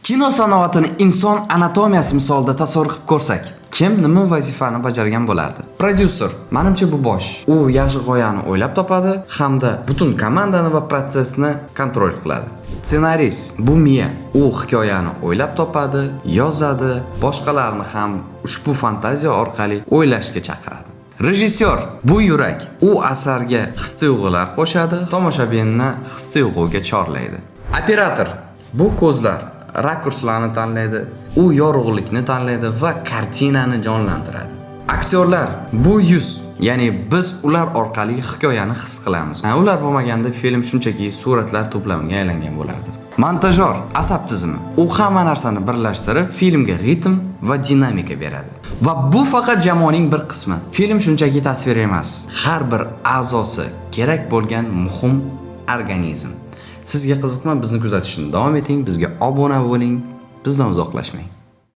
Kino sanoatini inson anatomiyasi misolida tasavvur qilib ko'rsak, kim nima vazifani bajargan bo'lardi? Prodyuser, menimcha bu bosh. U yaxshi g'oyani o'ylab topadi hamda butun komandani va protsessni kontrol qiladi. Ssenarist, bu miya. U hikoyani o'ylab topadi, yozadi, boshqalarni ham ushbu fantaziya orqali o'ylashga chaqiradi. Rejissyor, bu yurak. U asarga his-tuyg'ular qo'shadi, tomoshabinni his-tuyg'uga chorlaydi. Operator, bu ko'zlar. Rakurslarni tanlaydi, u yorug'likni tanlaydi va kartinani jonlantiradi. Aktyorlar, bu yuz, ya'ni biz ular orqali hikoyani his qilamiz. Ular bo'lmaganda film shunchaki suratlar to'plamiga aylangan bo'lardi. Montajyor, asab tizimi. U hamma narsani birlashtirib, filmga ritm va dinamika beradi. Va bu faqat jamoaning bir qismi. Film shunchaki tasvir emas, har bir a'zosi kerak bo'lgan muhim organizm. Sizga qiziqma, bizni kuzatishni davom eting, bizga obuna bo'ling, bizdan uzoqlashmang.